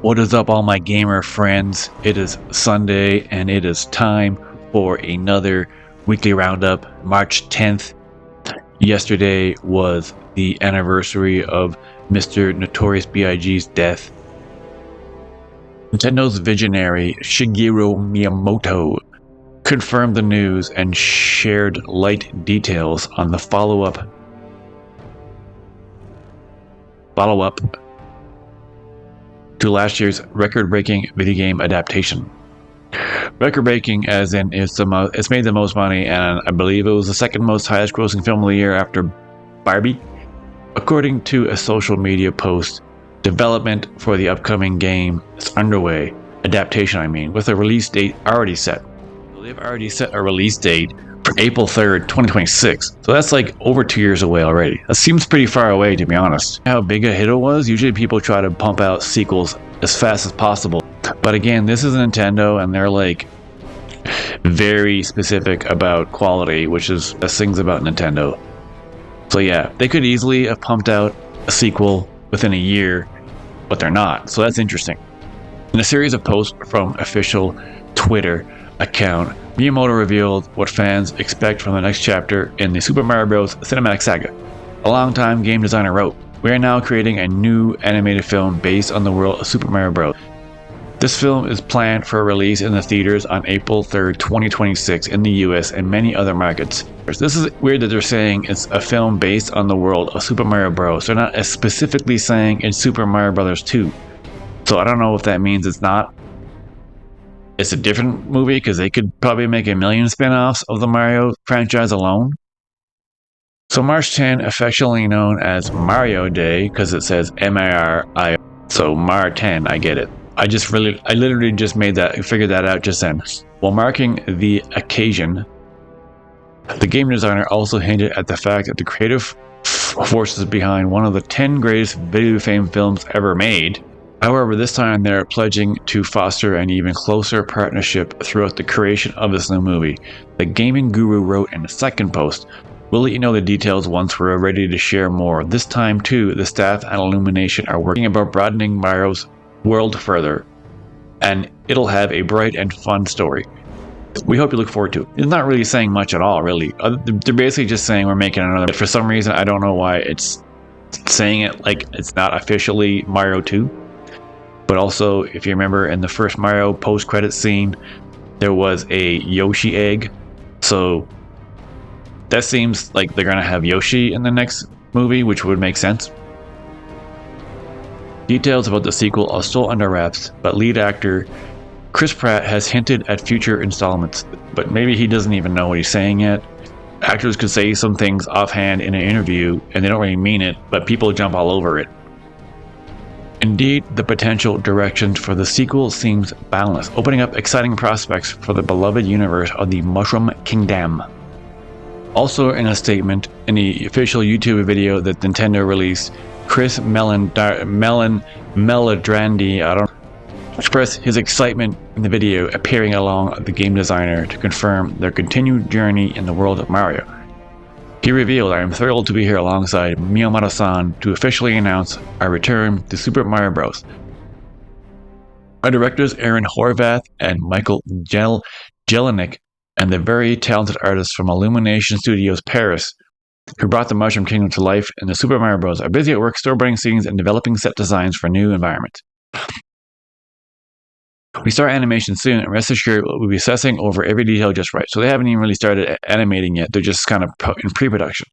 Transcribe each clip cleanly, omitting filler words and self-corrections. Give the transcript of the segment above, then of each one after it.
What is up, all my gamer friends? It is Sunday and it is time for another weekly roundup. March 10th. Yesterday was the anniversary of Mr. Notorious B.I.G.'s death. Nintendo's visionary Shigeru Miyamoto confirmed the news and shared light details on the follow-up to last year's record-breaking video game adaptation. Record-breaking as in it's made the most money, and I believe it was the second most highest-grossing film of the year after Barbie. According to a social media post, development for the upcoming game is underway. Adaptation, with a release date already set. They've already set a release date for April 3rd, 2026. So that's like over 2 years away already. That seems pretty far away, to be honest. How big a hit it was? Usually people try to pump out sequels as fast as possible. But again, this is Nintendo, and they're like very specific about quality, which is best things about Nintendo. So yeah, they could easily have pumped out a sequel within a year, but they're not. So that's interesting. In a series of posts from official Twitter account, Miyamoto revealed what fans expect from the next chapter in the Super Mario Bros. Cinematic saga. A longtime game designer wrote, "We are now creating a new animated film based on the world of Super Mario Bros. This film is planned for release in the theaters on April 3rd, 2026 in the US and many other markets." This is weird that they're saying it's a film based on the world of Super Mario Bros. They're not as specifically saying it's Super Mario Bros. 2. So I don't know if that means it's a different movie, because they could probably make a million spin-offs of the Mario franchise alone. So March 10, affectionately known as Mario Day, because it says M-A-R-I-O. So Mar 10, I get it. I literally just figured that out just then. While marking the occasion, the game designer also hinted at the fact that the creative forces behind one of the 10 greatest video game films ever made. However, this time they're pledging to foster an even closer partnership throughout the creation of this new movie. The gaming guru wrote in a second post, "We'll let you know the details once we're ready to share more. This time too, the staff and Illumination are working about broadening Mario's world further, and it'll have a bright and fun story. We hope you look forward to it." It's not really saying much at all, really. They're basically just saying we're making another, but for some reason, I don't know why it's saying it like it's not officially Mario 2. But also, if you remember in the first Mario post-credit scene, there was a Yoshi egg. So that seems like they're going to have Yoshi in the next movie, which would make sense. Details about the sequel are still under wraps, but lead actor Chris Pratt has hinted at future installments. But maybe he doesn't even know what he's saying yet. Actors could say some things offhand in an interview, and they don't really mean it, but people jump all over it. Indeed, the potential direction for the sequel seems boundless, opening up exciting prospects for the beloved universe of the Mushroom Kingdom. Also in a statement in the official YouTube video that Nintendo released, Chris Melandrandi expressed his excitement in the video, appearing along the game designer to confirm their continued journey in the world of Mario. He revealed, "I am thrilled to be here alongside Miyamoto-san to officially announce our return to Super Mario Bros. Our directors Aaron Horvath and Michael Jelinek, and the very talented artists from Illumination Studios Paris, who brought the Mushroom Kingdom to life in the Super Mario Bros., are busy at work storyboarding scenes and developing set designs for new environments. We start animation soon, and rest assured we'll be assessing over every detail just right." So they haven't even really started animating yet. They're just kind of in pre-production.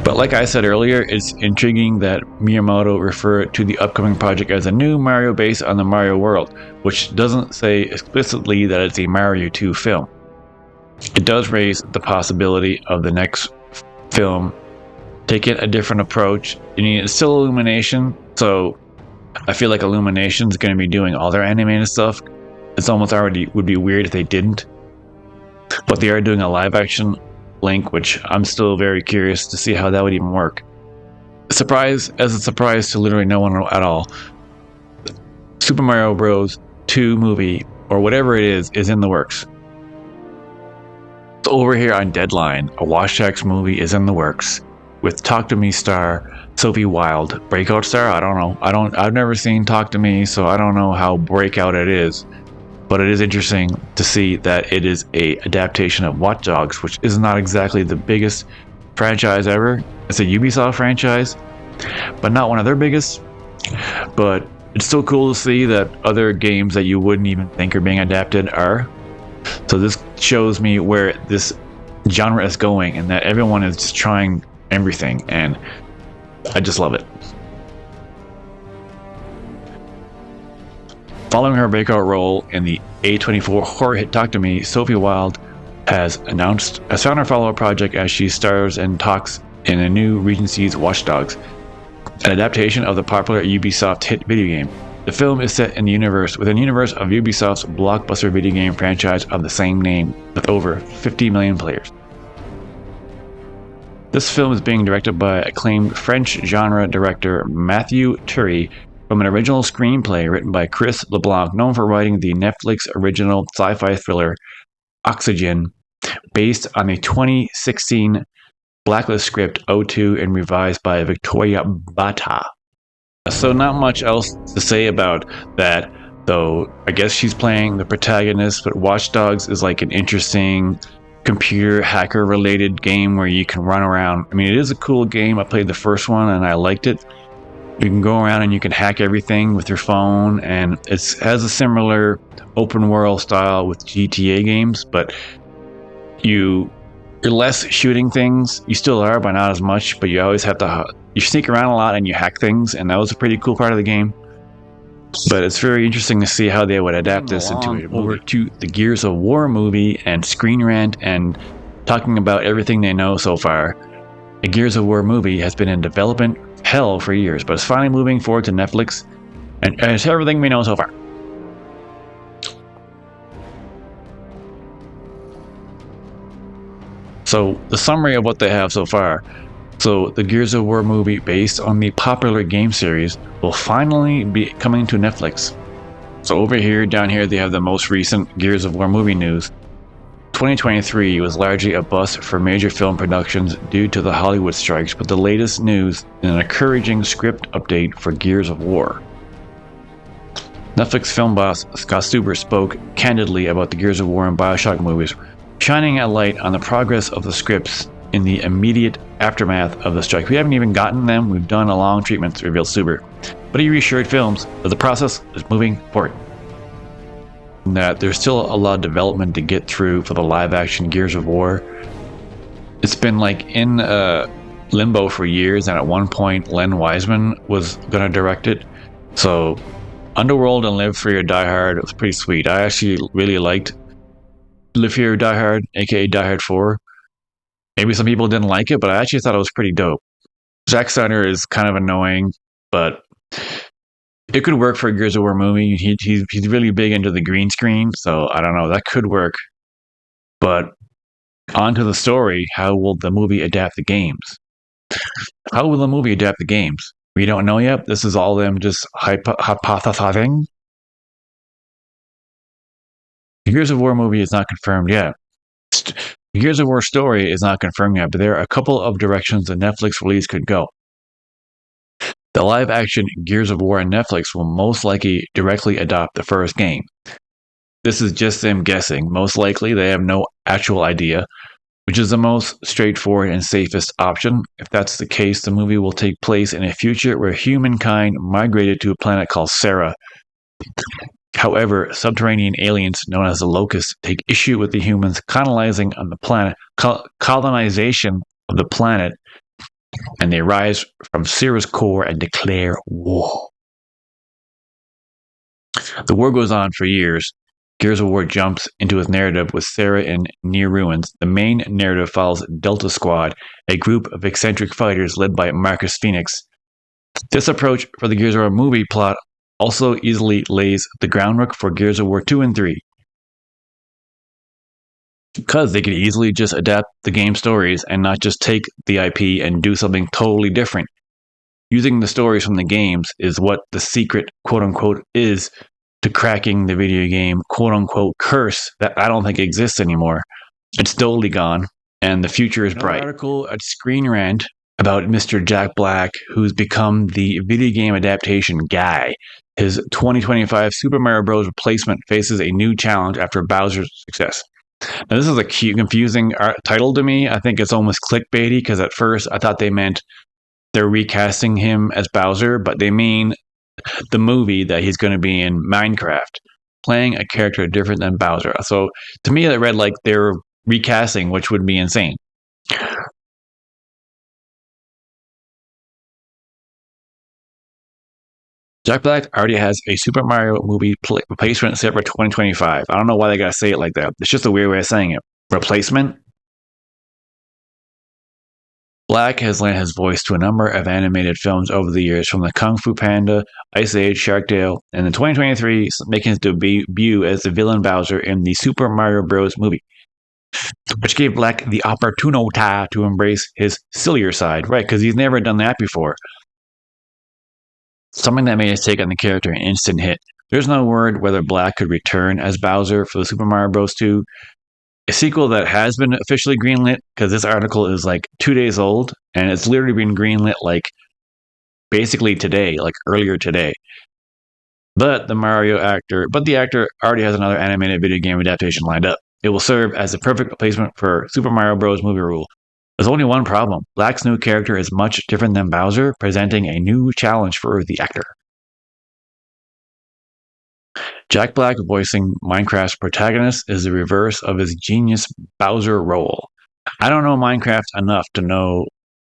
But like I said earlier, it's intriguing that Miyamoto referred to the upcoming project as a new Mario based on the Mario world, which doesn't say explicitly that it's a Mario 2 film. It does raise the possibility of the next film taking a different approach. It's still Illumination, so I feel like Illumination's going to be doing all their animated stuff. It's almost already would be weird if they didn't. But they are doing a live action Link, which I'm still very curious to see how that would even work. A surprise to literally no one at all. Super Mario Bros. 2 movie, or whatever it is in the works. So over here on Deadline, a Washax movie is in the works. with Talk to Me star Sophie Wilde. Breakout star? I don't know. I've never seen Talk to Me, so I don't know how breakout it is. But it is interesting to see that it is a adaptation of Watch Dogs, which is not exactly the biggest franchise ever. It's a Ubisoft franchise, but not one of their biggest. But it's still cool to see that other games that you wouldn't even think are being adapted are. So this shows me where this genre is going, and that everyone is just trying everything, and I just love it. Following her breakout role in the A24 horror hit Talk to Me, Sophie Wilde has found her follow-up project as she stars and talks in a new Regency's Watch Dogs, an adaptation of the popular Ubisoft hit video game. The film is set in the universe of Ubisoft's blockbuster video game franchise of the same name, with over 50 million players. This film is being directed by acclaimed French genre director Mathieu Turi, from an original screenplay written by Chris LeBlanc, known for writing the Netflix original sci-fi thriller Oxygen, based on a 2016 Blacklist script O2 and revised by Victoria Bata. So not much else to say about that, though I guess she's playing the protagonist, but Watch Dogs is like an interesting computer hacker related game where you can run around. I mean, it is a cool game. I played the first one and I liked it. You can go around and you can hack everything with your phone, and it has a similar open world style with GTA games, but you're less shooting things. You still are, but not as much, but you always have to, you sneak around a lot and you hack things, and that was a pretty cool part of the game. But it's very interesting to see how they would adapt this into a movie. Over to the Gears of War movie and Screen Rant, and talking about everything they know so far. The Gears of War movie has been in development hell for years, but it's finally moving forward to Netflix, and it's everything we know so far. So the summary of what they have so far. So the Gears of War movie, based on the popular game series, will finally be coming to Netflix. So over here, down here, they have the most recent Gears of War movie news. 2023 was largely a bust for major film productions due to the Hollywood strikes, but the latest news is an encouraging script update for Gears of War. Netflix film boss Scott Stuber spoke candidly about the Gears of War and Bioshock movies, shining a light on the progress of the scripts in the immediate aftermath of the strike. We haven't even gotten them, we've done a long treatment, revealed Stuber. But he reassured films that the process is moving forward. That there's still a lot of development to get through for the live-action Gears of War. It's been like in limbo for years, and at one point Len Wiseman was going to direct it. So Underworld and Live Free or Die Hard was pretty sweet. I actually really liked Live Free or Die Hard, aka Die Hard 4. Maybe some people didn't like it, but I actually thought it was pretty dope. Zack Snyder is kind of annoying, but it could work for a Gears of War movie. He's really big into the green screen, so I don't know, that could work. But on to the story, how will the movie adapt the games? How will the movie adapt the games? We don't know yet. This is all them just hypothesizing. The Gears of War movie is not confirmed yet. The Gears of War story is not confirmed yet, but there are a couple of directions the Netflix release could go. The live-action Gears of War on Netflix will most likely directly adopt the first game. This is just them guessing. Most likely, they have no actual idea, which is the most straightforward and safest option. If that's the case, the movie will take place in a future where humankind migrated to a planet called Sera. However, subterranean aliens known as the Locusts take issue with the humans colonizing on the planet, colonization of the planet, and they rise from Sera's core and declare war. The war goes on for years. Gears of War jumps into its narrative with Sera in near ruins. The main narrative follows Delta Squad, a group of eccentric fighters led by Marcus Phoenix. This approach for the Gears of War movie plot also easily lays the groundwork for Gears of War 2 and 3. Because they could easily just adapt the game stories and not just take the IP and do something totally different. Using the stories from the games is what the secret, quote-unquote, is to cracking the video game, quote-unquote, curse that I don't think exists anymore. It's totally gone, and the future is bright. An article at Screen Rant about Mr. Jack Black, who's become the video game adaptation guy. His 2025 Super Mario Bros. Replacement faces a new challenge after Bowser's success. Now, this is a cute, confusing title to me. I think it's almost clickbaity because at first I thought they meant they're recasting him as Bowser, but they mean the movie that he's going to be in Minecraft, playing a character different than Bowser. So to me, it read like they're recasting, which would be insane. Jack Black already has a Super Mario movie replacement set for 2025. I don't know why they gotta say it like that. It's just a weird way of saying it. Replacement? Black has lent his voice to a number of animated films over the years, from the Kung Fu Panda, Ice Age, Sharkdale, and in 2023, making his debut as the villain Bowser in the Super Mario Bros. Movie, which gave Black the opportunity to embrace his sillier side, right? Because he's never done that before. Something that made his take on the character an instant hit. There's no word whether Black could return as Bowser for the Super Mario Bros. 2, a sequel that has been officially greenlit, because this article is like 2 days old, and it's literally been greenlit like basically today, like earlier today. But the actor already has another animated video game adaptation lined up. It will serve as a perfect replacement for Super Mario Bros. Movie rule. There's only one problem. Black's new character is much different than Bowser, presenting a new challenge for the actor. Jack Black voicing Minecraft's protagonist is the reverse of his genius Bowser role. I don't know Minecraft enough to know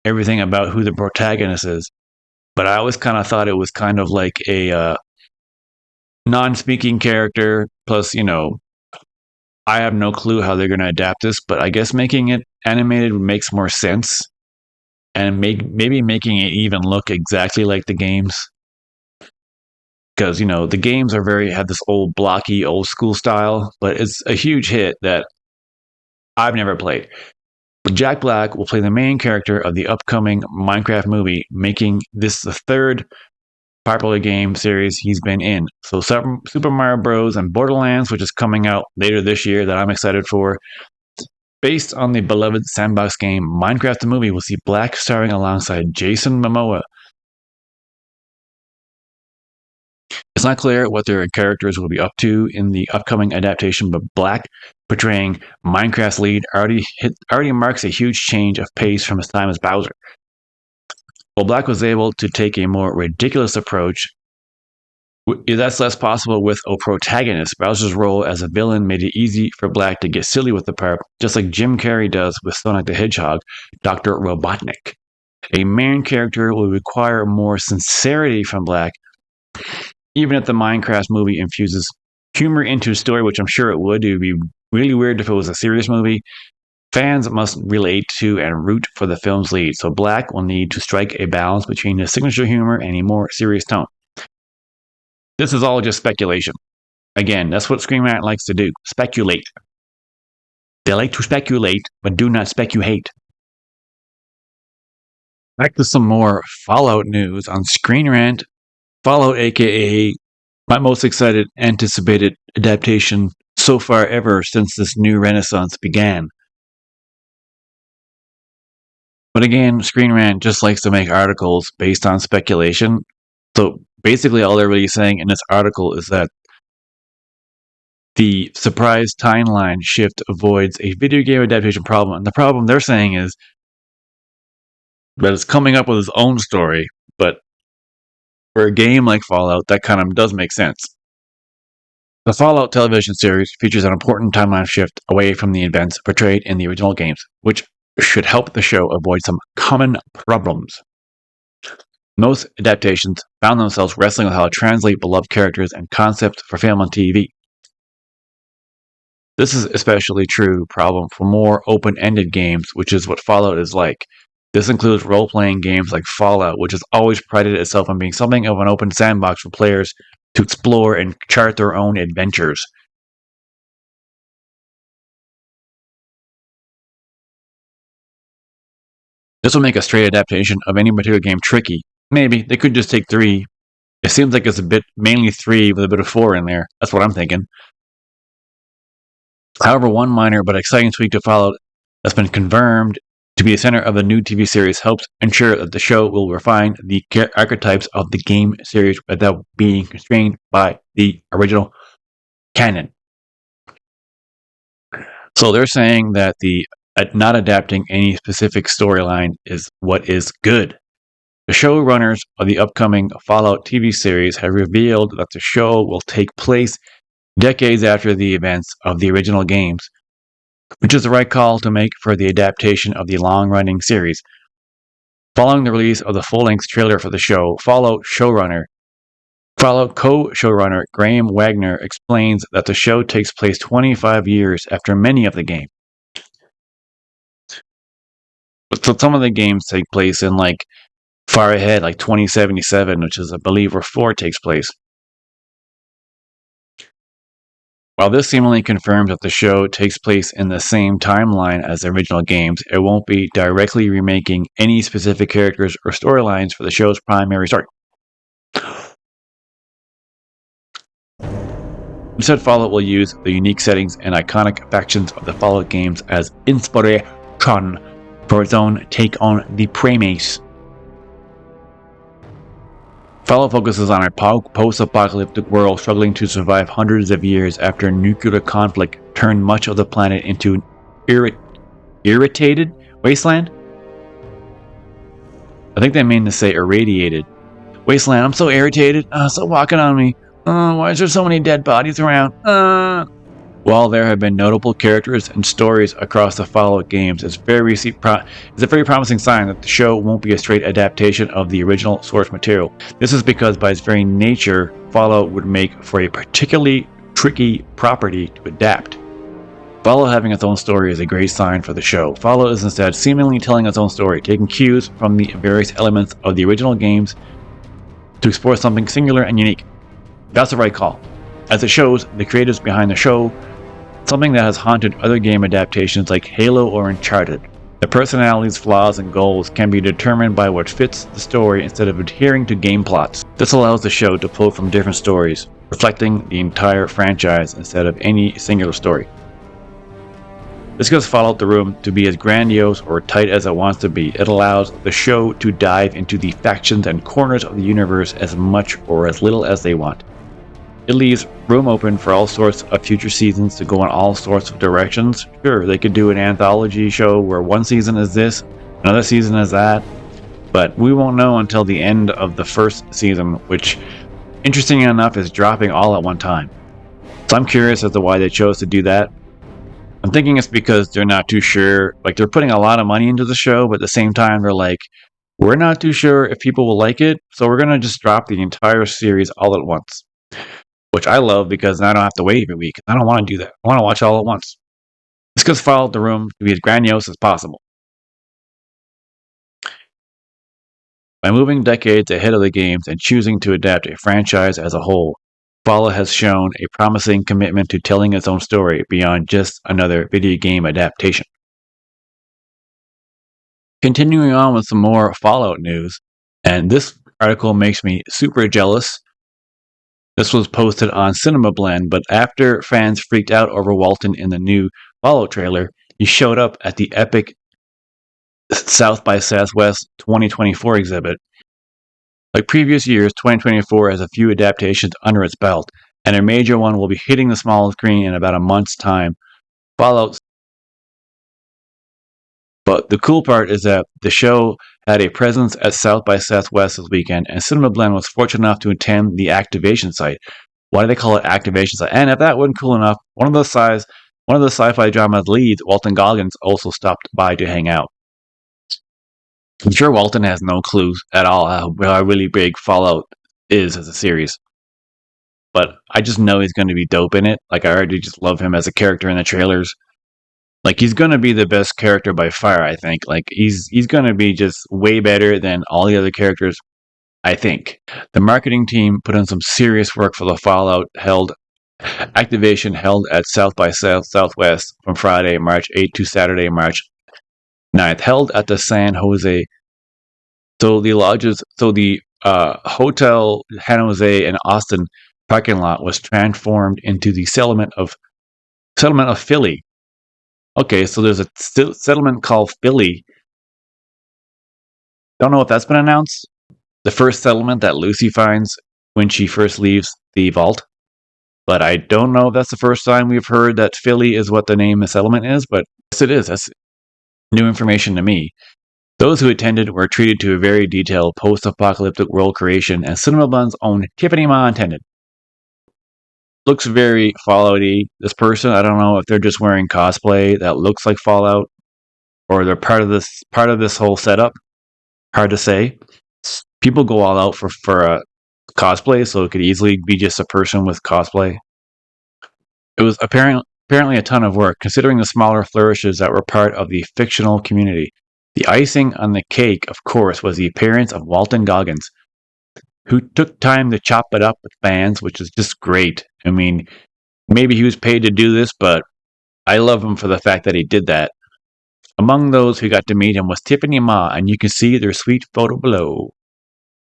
everything about who the protagonist is, but I always kind of thought it was kind of like a non-speaking character, plus, I have no clue how they're going to adapt this, but I guess making it animated makes more sense, and maybe making it even look exactly like the games, because the games have this old blocky old school style, but it's a huge hit that I've never played. But Jack Black will play the main character of the upcoming Minecraft movie, making this the third popular game series he's been in. So Super Mario Bros. And Borderlands, which is coming out later this year, that I'm excited for. Based on the beloved sandbox game Minecraft the movie, we'll see Black starring alongside Jason Momoa. It's not clear what their characters will be up to in the upcoming adaptation, but Black portraying Minecraft's lead already marks a huge change of pace from his time as Bowser. While Black was able to take a more ridiculous approach, that's less possible with a protagonist. Bowser's role as a villain made it easy for Black to get silly with the part, just like Jim Carrey does with Sonic the Hedgehog, Dr. Robotnik. A main character will require more sincerity from Black, even if the Minecraft movie infuses humor into the story, which I'm sure it would. It would be really weird if it was a serious movie. Fans must relate to and root for the film's lead, so Black will need to strike a balance between his signature humor and a more serious tone. This is all just speculation. Again, that's what Screen Rant likes to do. Speculate. They like to speculate, but do not speculate. Back to some more Fallout news on Screen Rant. Fallout, aka my most anticipated adaptation so far ever since this new renaissance began. But again, Screen Rant just likes to make articles based on speculation. So basically all they're really saying in this article is that the surprise timeline shift avoids a video game adaptation problem. And the problem they're saying is that it's coming up with its own story, but for a game like Fallout, that kind of does make sense. The Fallout television series features an important timeline shift away from the events portrayed in the original games, which should help the show avoid some common problems. Most adaptations found themselves wrestling with how to translate beloved characters and concepts for film and TV. This is especially true problem for more open-ended games, which is what Fallout is like. This includes role-playing games like Fallout, which has always prided itself on being something of an open sandbox for players to explore and chart their own adventures. This will make a straight adaptation of any particular game tricky. Maybe. They could just take 3. It seems like it's mainly 3 with a bit of 4 in there. That's what I'm thinking. However, one minor but exciting tweak to Fallout that's been confirmed to be the center of a new TV series helps ensure that the show will refine the archetypes of the game series without being constrained by the original canon. So they're saying that the not adapting any specific storyline is what is good. The showrunners of the upcoming Fallout TV series have revealed that the show will take place decades after the events of the original games, which is the right call to make for the adaptation of the long-running series. Following the release of the full-length trailer for the show, Fallout co-showrunner Graham Wagner explains that the show takes place 25 years after many of the games. So some of the games take place in far ahead, like 2077, which is, I believe, where 4 takes place. While this seemingly confirms that the show takes place in the same timeline as the original games, it won't be directly remaking any specific characters or storylines for the show's primary story. Instead, Fallout will use the unique settings and iconic factions of the Fallout games as inspiration for its own take on the premise. Fallout focuses on a post-apocalyptic world struggling to survive hundreds of years after nuclear conflict turned much of the planet into an irritated wasteland? I think they mean to say irradiated. Wasteland, I'm so irritated. Stop walking on me. Why is there so many dead bodies around? While there have been notable characters and stories across the Fallout games, it's a very promising sign that the show won't be a straight adaptation of the original source material. This is because by its very nature, Fallout would make for a particularly tricky property to adapt. Fallout having its own story is a great sign for the show. Fallout is instead seemingly telling its own story, taking cues from the various elements of the original games to explore something singular and unique. That's the right call. As it shows, the creatives behind the show something that has haunted other game adaptations like Halo or Uncharted. The personalities, flaws, and goals can be determined by what fits the story instead of adhering to game plots. This allows the show to pull from different stories, reflecting the entire franchise instead of any singular story. This gives Fallout the room to be as grandiose or tight as it wants to be. It allows the show to dive into the factions and corners of the universe as much or as little as they want. It leaves room open for all sorts of future seasons to go in all sorts of directions. Sure, they could do an anthology show where one season is this, another season is that, but we won't know until the end of the first season, which, interesting enough, is dropping all at one time. So I'm curious as to why they chose to do that. I'm thinking it's because they're not too sure, they're putting a lot of money into the show, but at the same time they're like, we're not too sure if people will like it, so we're going to just drop the entire series all at once. Which I love because I don't have to wait every week. I don't want to do that. I want to watch all at once. This gives Fallout the room to be as grandiose as possible. By moving decades ahead of the games and choosing to adapt a franchise as a whole, Fallout has shown a promising commitment to telling its own story beyond just another video game adaptation. Continuing on with some more Fallout news, and this article makes me super jealous. This was posted on Cinema Blend, but after fans freaked out over Walton in the new Fallout trailer, he showed up at the epic South by Southwest 2024 exhibit. Like previous years, 2024 has a few adaptations under its belt, and a major one will be hitting the small screen in about a month's time. Fallout. But the cool part is that the show had a presence at South by Southwest this weekend, and Cinema Blend was fortunate enough to attend the activation site. Why do they call it activation site? And if that wasn't cool enough, one of the sci-fi drama's leads, Walton Goggins, also stopped by to hang out. I'm sure Walton has no clue at all how really big Fallout is as a series. But I just know he's going to be dope in it. I already just love him as a character in the trailers. He's going to be the best character by far, I think. He's going to be just way better than all the other characters, I think. The marketing team put in some serious work for the Fallout activation held at South by Southwest from Friday, March 8th to Saturday, March 9th. Held at the San Jose. So the Hotel San Jose and Austin parking lot was transformed into the settlement of Philly. Okay, so there's a settlement called Philly Don't know if that's been announced. The first settlement that Lucy finds when she first leaves the vault. But I don't know if that's the first time we've heard that Philly is what the name of the settlement is, but yes, it is. That's new information to me. Those who attended were treated to a very detailed post-apocalyptic world creation, and Cinnamabun's own Tiffany Ma attended. Looks very Fallout-y. This person, I don't know if they're just wearing cosplay that looks like Fallout, or they're part of this whole setup. Hard to say. People go all out for cosplay, so it could easily be just a person with cosplay. It was apparently a ton of work, considering the smaller flourishes that were part of the fictional community. The icing on the cake, of course, was the appearance of Walton Goggins, who took time to chop it up with fans, which is just great. I mean, maybe he was paid to do this, but I love him for the fact that he did that. Among those who got to meet him was Tiffany Ma, and you can see their sweet photo below.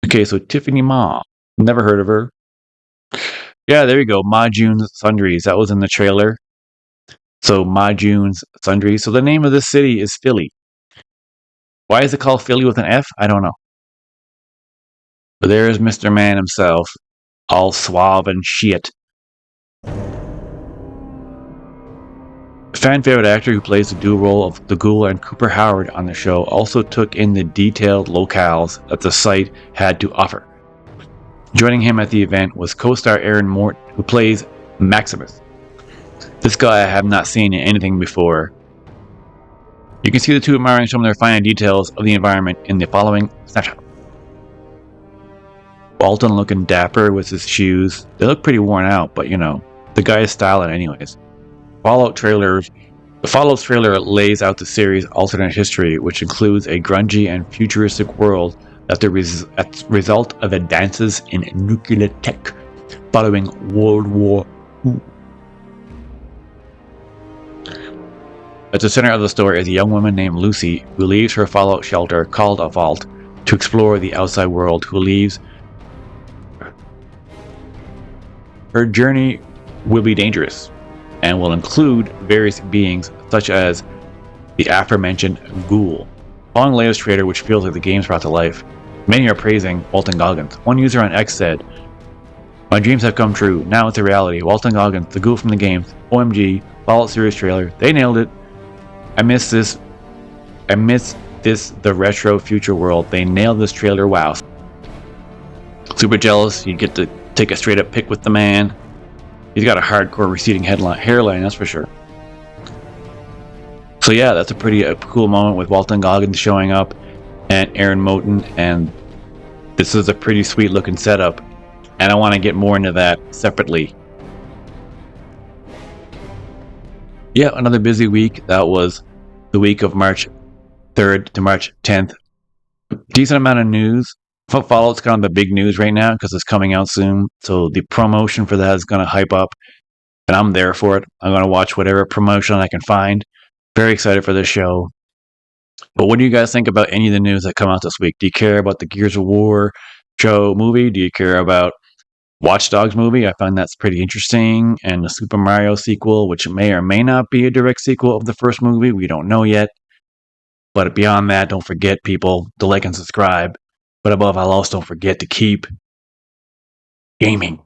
Okay, so Tiffany Ma. Never heard of her. Yeah, there you go. Ma June's Sundries. That was in the trailer. So Ma June's Sundries. So the name of this city is Philly. Why is it called Philly with an F? I don't know. But there's Mr. Man himself, all suave and shit. Fan favorite actor who plays the dual role of the Ghoul and Cooper Howard on the show also took in the detailed locales that the site had to offer. Joining him at the event was co-star Aaron Mort, who plays Maximus. This guy I have not seen in anything before. You can see the two admiring some of their finer details of the environment in the following snapshot. Walton looking dapper with his shoes. They look pretty worn out, but you know, the guy is styling anyways. The Fallout trailer lays out the series' alternate history, which includes a grungy and futuristic world that the result of advances in nuclear tech following World War II. At the center of the story is a young woman named Lucy who leaves her Fallout shelter called a vault to explore the outside world. Her journey will be dangerous and will include various beings such as the aforementioned Ghoul. Following the latest trailer, which feels like the game's brought to life, many are praising Walton Goggins. One user on X said, "My dreams have come true. Now it's a reality. Walton Goggins, the Ghoul from the games. OMG, Fallout series trailer. They nailed it. I miss this, the retro future world. They nailed this trailer. Wow." Super jealous. You get to take a straight up pic with the man. He's got a hardcore receding hairline, that's for sure. So yeah, that's a cool moment with Walton Goggins showing up and Aaron Moten, and this is a pretty sweet looking setup, and I want to get more into that separately. Yeah, another busy week. That was the week of March 3rd to March 10th. Decent amount of news. Fallout's kind of the big news right now because it's coming out soon. So the promotion for that is going to hype up, and I'm there for it. I'm going to watch whatever promotion I can find. Very excited for this show. But what do you guys think about any of the news that come out this week? Do you care about the Gears of War show movie? Do you care about Watch Dogs movie? I find that's pretty interesting. And the Super Mario sequel, which may or may not be a direct sequel of the first movie. We don't know yet. But beyond that, don't forget, people, to like and subscribe. But above all else, don't forget to keep gaming.